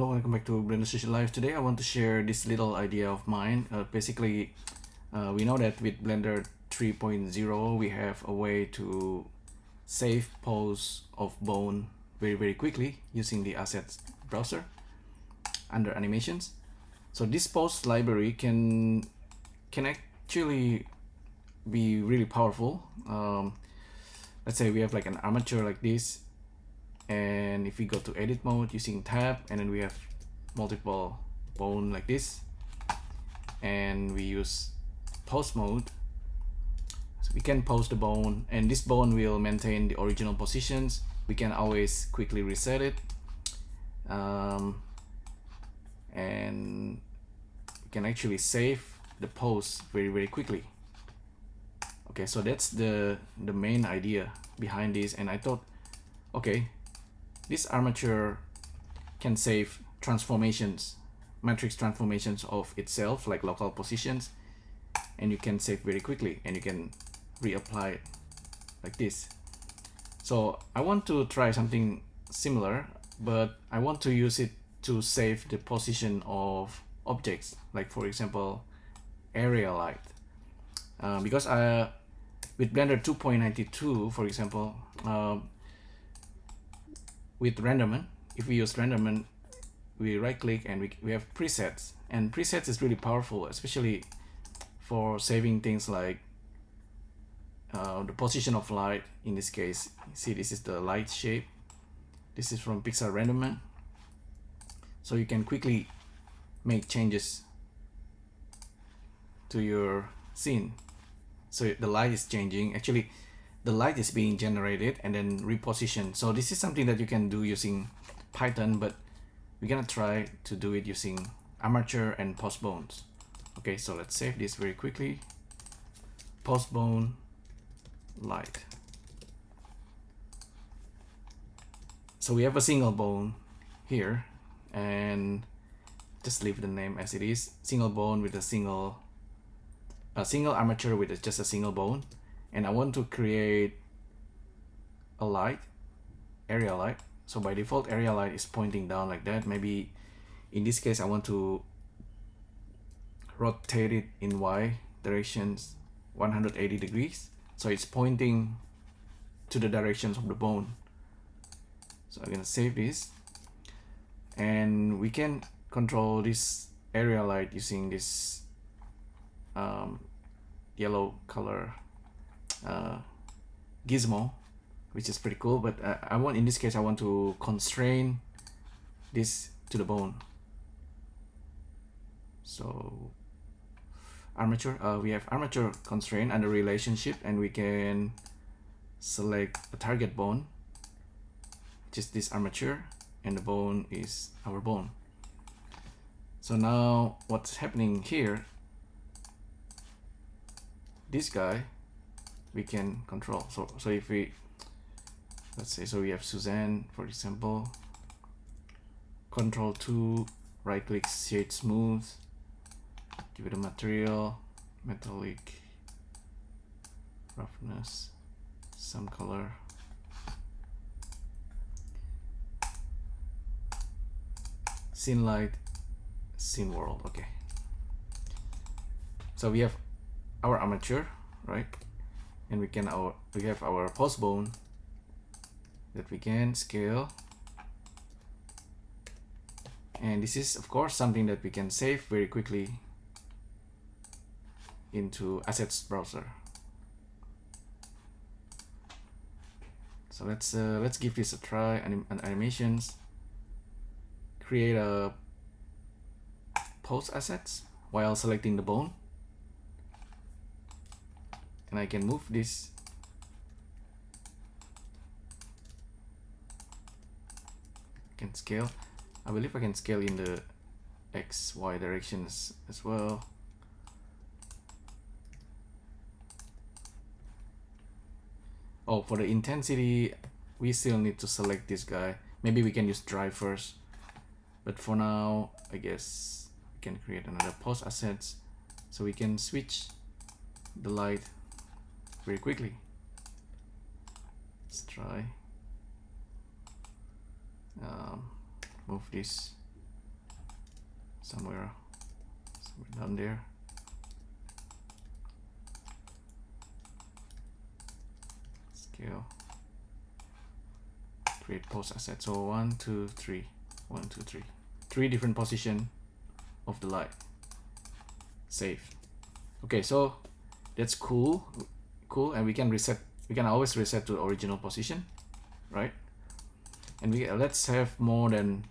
Hello, welcome back to Blender Session Live. Today I want to share this little idea of mine. Basically, we know that with Blender 3.0 we have a way to save pose of bone very quickly using the assets browser under animations. So this pose library can actually be really powerful. Let's say we have like an armature like this, and if we go to edit mode using tab, and then we have multiple bone like this, and we use pose mode, so we can pose the bone, and this bone will maintain the original positions. We can always quickly reset it, and we can actually save the pose very quickly. Okay, so that's the main idea behind this, and I thought, okay, this armature can save transformations, matrix transformations of itself, like local positions, and you can save very quickly, and you can reapply it like this. So I want to try something similar, but I want to use it to save the position of objects, like for example area light, because with Blender 2.92, for example, with renderment, if we use renderment, we right click and we have presets, and presets is really powerful, especially for saving things like the position of light. In this case, see, this is the light shape. This is from pixel renderment, so you can quickly make changes to your scene. So the light is changing, actually the light is being generated and then repositioned. So this is something that you can do using Python, but we're gonna try to do it using armature and pose bones. Okay, so let's save this very quickly. Pose bone light. So we have a single bone here, and just leave the name as it is. Single bone with a single armature with just a single bone, and I want to create a light, area light. So by default area light is pointing down like that. Maybe in this case I want to rotate it in Y directions 180 degrees, so it's pointing to the directions of the bone. So I'm gonna save this, and we can control this area light using this yellow color gizmo, which is pretty cool. But in this case I want to constrain this to the bone. So armature, we have armature constraint under relationship, and we can select a target bone, which is this armature, and the bone is our bone. So now what's happening here, this guy we can control. So if we, let's say, so we have Suzanne, for example, Control 2, right click, shade smooth, give it a material, metallic, roughness, some color, scene light, scene world. Okay, so we have our armature, right? And we have our pose bone that we can scale, and this is of course something that we can save very quickly into assets browser. So let's give this a try. Animations, create a pose assets while selecting the bone, and I can move this. I can scale. I believe I can scale in the XY directions as well. Oh, for the intensity, we still need to select this guy. Maybe we can use dry first, but for now, I guess we can create another pose assets, so we can switch the light very quickly. Let's try. Move this somewhere down there. Scale. Create pose asset. So 1, 2, 3. 1, 2, 3. 3 different position of the light. Save. Okay, so that's cool, and we can reset. We can always reset to original position, right? And let's have more than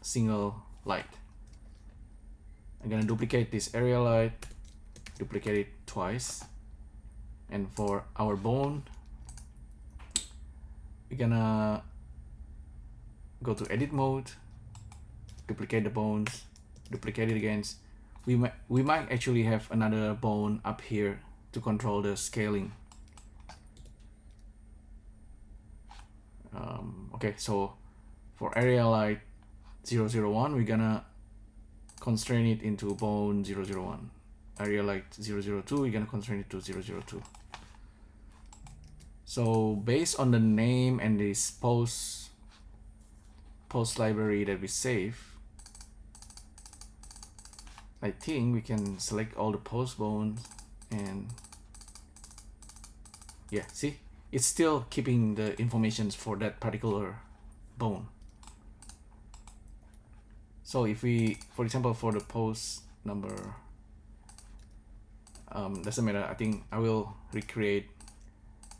single light. I'm gonna duplicate this area light, duplicate it twice, and for our bone, we're gonna go to edit mode, duplicate the bones, duplicate it again. We might actually have another bone up here to control the scaling. Okay, so for area light 001, we're gonna constrain it into bone 001. Area light 002, we're gonna constrain it to 002. So based on the name and this pose library that we save, I think we can select all the pose bones, and yeah, see, it's still keeping the information for that particular bone. So if we, for example, for the pose number, doesn't matter, I think I will recreate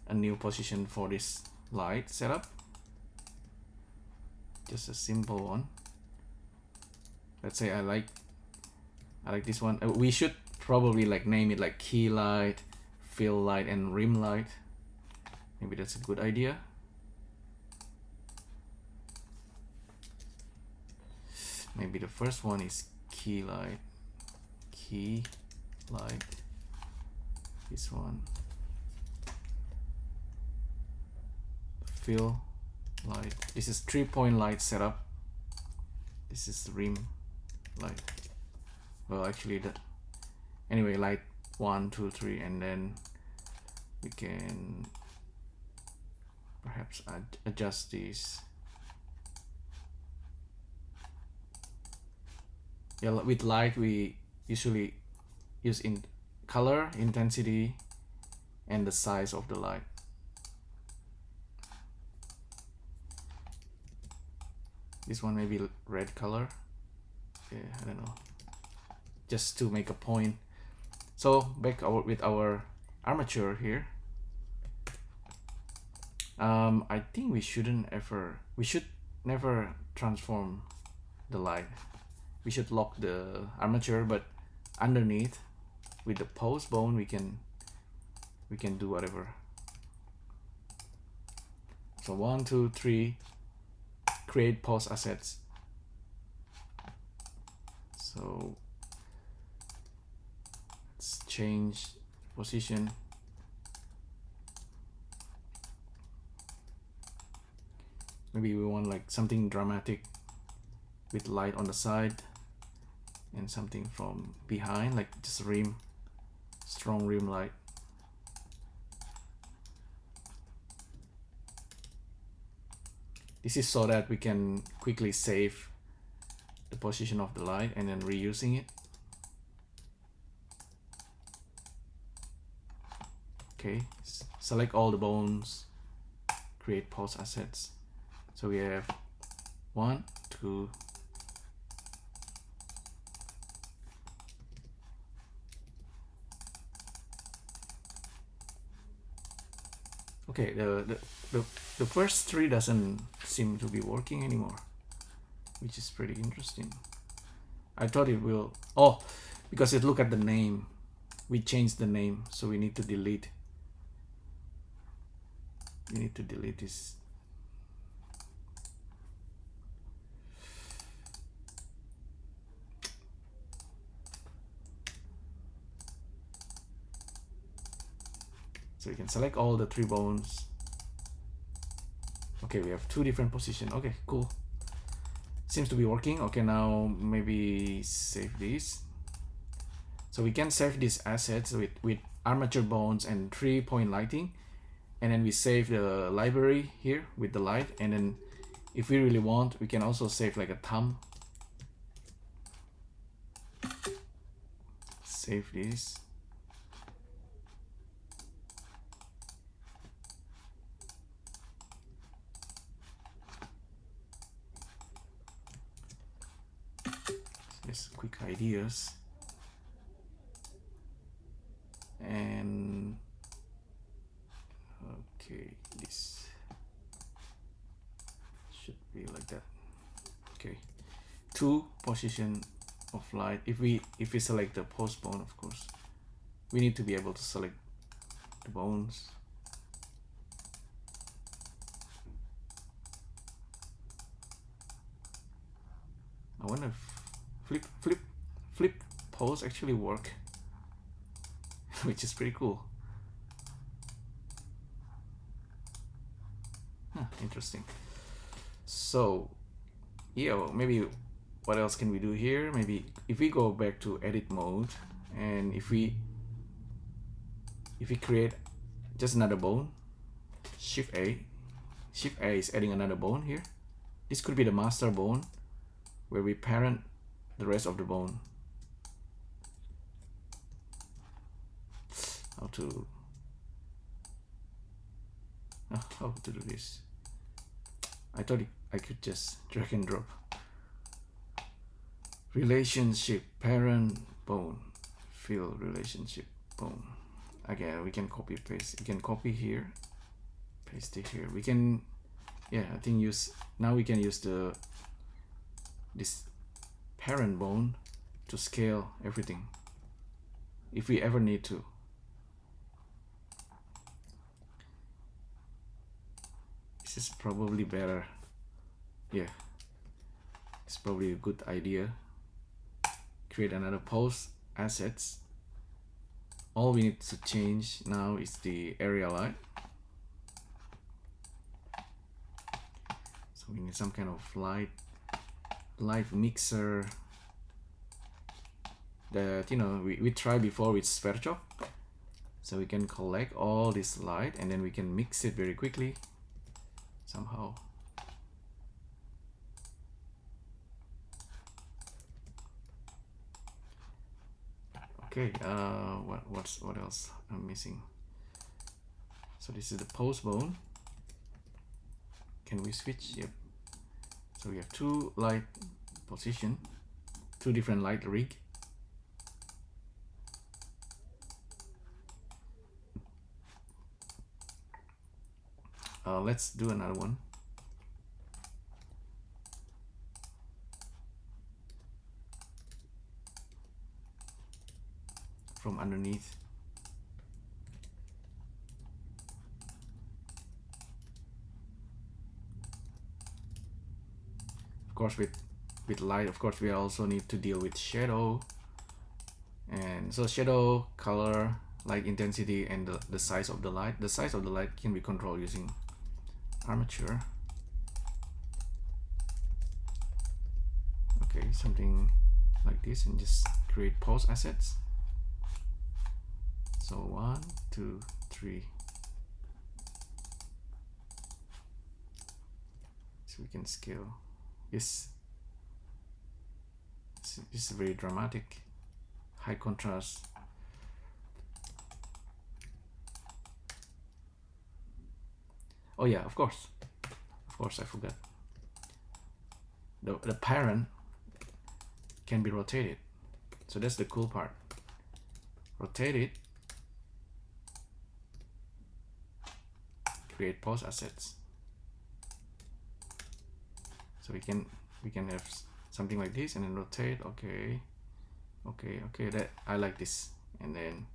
a new position for this light setup. Just a simple one. Let's say I like this one. We should probably like name it like key light, fill light, and rim light. Maybe that's a good idea. Maybe the first one is key light. This one, fill light. This is 3-point light setup. This is rim light. Well, actually, anyway, light 1, 2, 3, and then we can perhaps adjust these. Yeah, with light we usually use in color, intensity, and the size of the light. This one may be red color. Yeah, I don't know. Just to make a point. So back with our armature here. I think we should never transform the light. We should lock the armature, but underneath with the pose bone we can do whatever. So 1, 2, 3, create pose assets. So let's change position. Maybe we want like something dramatic with light on the side and something from behind, like just rim, strong rim light. This is so that we can quickly save the position of the light and then reusing it. Okay, select all the bones, create pose assets. So we have 1, 2, okay, the first 3 doesn't seem to be working anymore, which is pretty interesting. I thought it will, oh, because it look at the name. We changed the name, so we need to delete. We need to delete this. So we can select all the 3 bones. Okay, we have 2 different positions. Okay, cool. Seems to be working. Okay, now maybe save this. So we can save these assets with armature bones and 3-point lighting. And then we save the library here with the light. And then if we really want, we can also save like a thumb. save this. Just quick ideas. And okay, this should be like that. Okay, 2 position of light. If we select the post bone, of course we need to be able to select the bones. I wonder if flip pose actually work, which is pretty cool. Interesting. So yeah, well, maybe what else can we do here? Maybe if we go back to edit mode, and if we create just another bone, Shift A is adding another bone here. This could be the master bone where we parent the rest of the bone. How to do this? I thought I could just drag and drop. Relationship, parent bone, fill relationship bone. Again, we can copy paste. You can copy here, paste it here. We can, yeah, I think now we can use this parent bone to scale everything if we ever need to. This is probably better. Yeah, it's probably a good idea. Create another post assets. All we need to change now is the area light. So we need some kind of light mixer that, you know, we tried before with sphere chop. So we can collect all this light and then we can mix it very quickly somehow. Okay, what else I'm missing? So this is the post bone. Can we switch? Yep. So we have 2 light position, 2 different light rig. Let's do another one. From underneath. Of course, with light, of course, we also need to deal with shadow. And so shadow, color, light intensity, and the size of the light. The size of the light can be controlled using armature. Okay, something like this, and just create pose assets. So 1, 2, 3. So we can scale. This is very dramatic, high contrast. Oh yeah, of course I forgot. The parent can be rotated, so that's the cool part. Rotate it, create pose assets. So we can have something like this and then rotate. Okay, that I like this, and then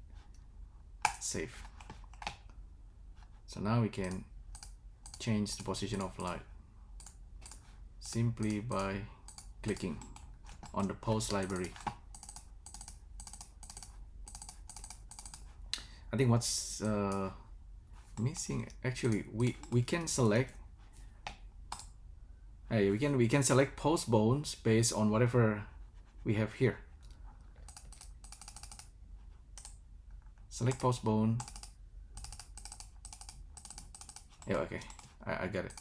save. So now we can change the position of light simply by clicking on the pose library. I think what's missing, actually, we can select. Hey, we can select pose bones based on whatever we have here. Select pose bone. Yeah, okay, I got it.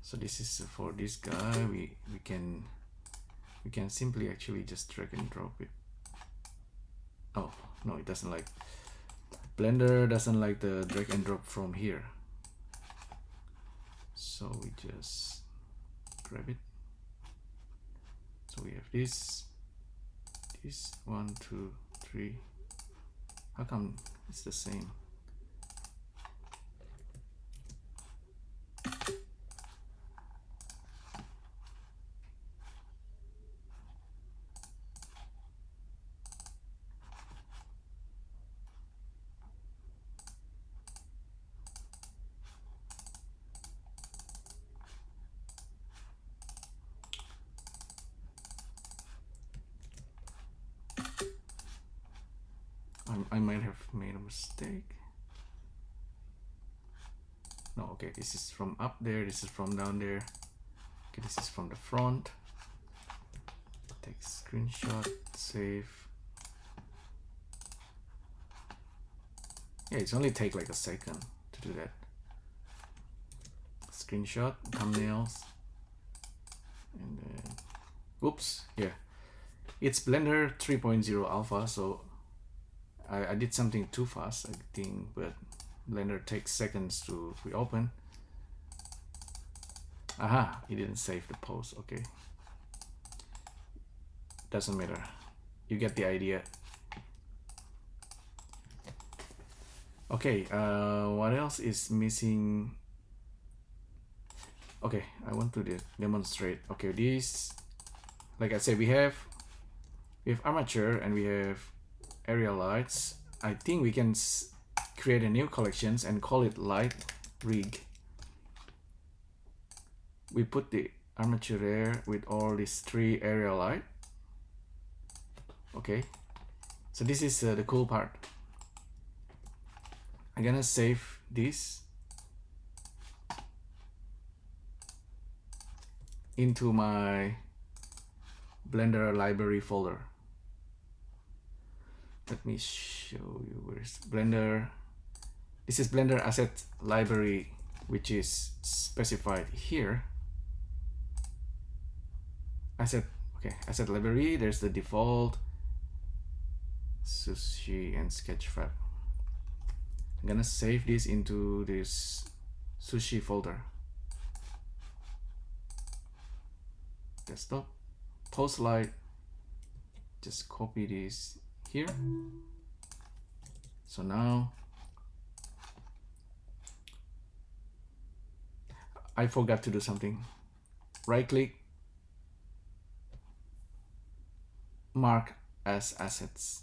So this is for this guy. We can simply actually just drag and drop it. Oh no, it doesn't like, Blender doesn't like the drag and drop from here, so we just grab it. So we have this 1 2 3. How come it's the same? I might have made a mistake. No, okay, this is from up there, this is from down there. Okay, this is from the front. Take screenshot, save. Yeah, it's only take like a second to do that. Screenshot, thumbnails, and then, whoops, yeah. It's Blender 3.0 alpha, so I did something too fast, I think, but Blender takes seconds to reopen. Aha, it didn't save the post, okay. Doesn't matter, you get the idea. Okay, what else is missing? Okay, I want to demonstrate. Okay, this, like I said, we have armature and we have area lights. I think we can create a new collections and call it light rig. We put the armature there with all these 3 area light. Okay, so this is the cool part. I'm gonna save this into my Blender library folder. Let me show you where's Blender. This is Blender asset library, which is specified here. Asset, okay, asset library, there's the default, sushi and sketchfab. I'm gonna save this into this sushi folder. Desktop, post light, just copy this here. So now I forgot to do something. Right click, mark as assets.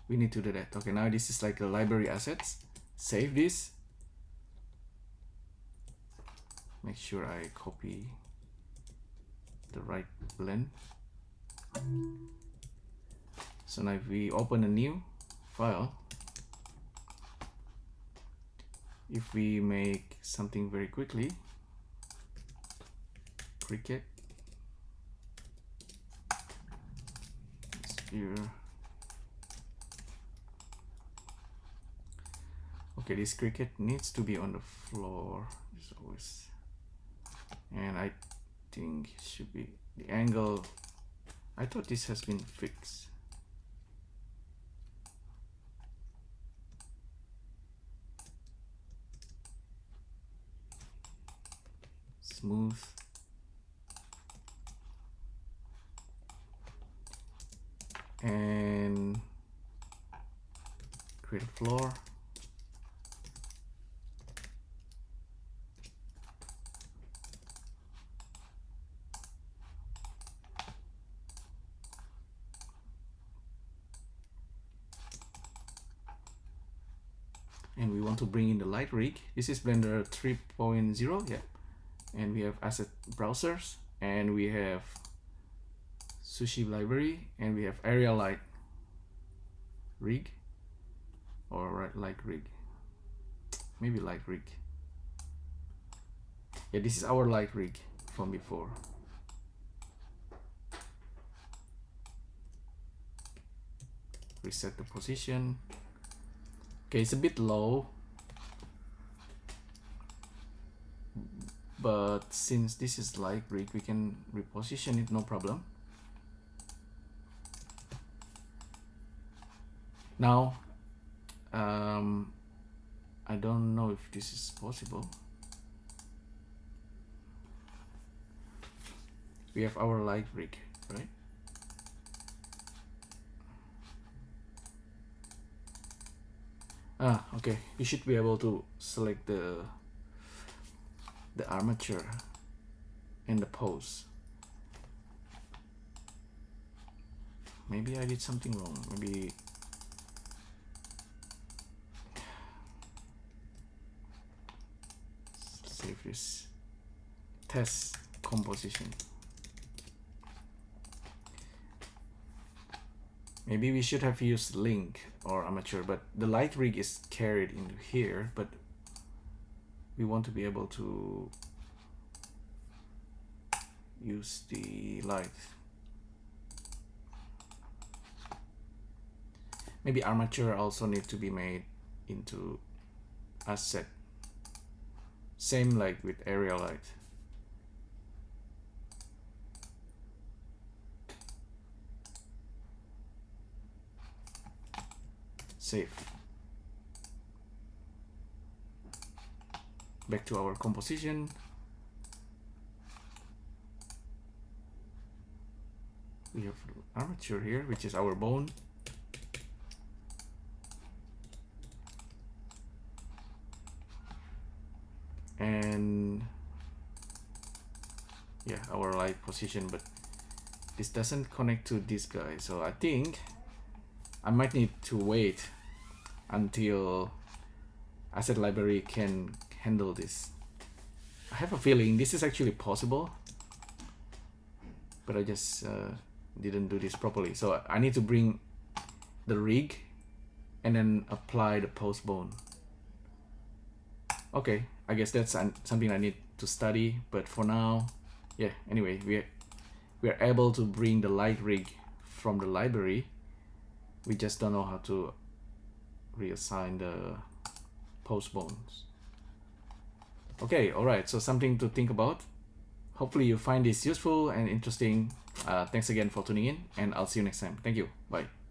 We need to do that. Okay, now this is like a library assets. Save this. Make sure I copy the right blend. So now if we open a new file, if we make something very quickly, Cricut, sphere. Okay, this Cricut needs to be on the floor. It's always, and I think it should be the angle. I thought this has been fixed. Smooth. And create a floor. And we want to bring in the light rig. This is Blender 3.0, yeah. And we have asset browsers, and we have sushi library, and we have area light rig, or light rig, maybe light rig. Yeah, this is our light rig from before. Reset the position. Okay, it's a bit low, but since this is light rig, we can reposition it, no problem. Now I don't know if this is possible. We have our light rig, right? Okay, you should be able to select the armature and the pose. Maybe I did something wrong. Maybe save this. Test composition. Maybe we should have used link or armature, but the light rig is carried into here, but we want to be able to use the light. Maybe armature also need to be made into asset. Same like with area light. Save. Back to our composition. We have armature here, which is our bone. And yeah, our light position, but this doesn't connect to this guy, so I think I might need to wait until asset library can handle this. I have a feeling this is actually possible, but I just didn't do this properly. So I need to bring the rig and then apply the post bone. Okay, I guess that's something I need to study, but for now, yeah, anyway, we are able to bring the light rig from the library. We just don't know how to reassign the post bones. Okay, alright, so something to think about. Hopefully you find this useful and interesting. Thanks again for tuning in, and I'll see you next time. Thank you. Bye.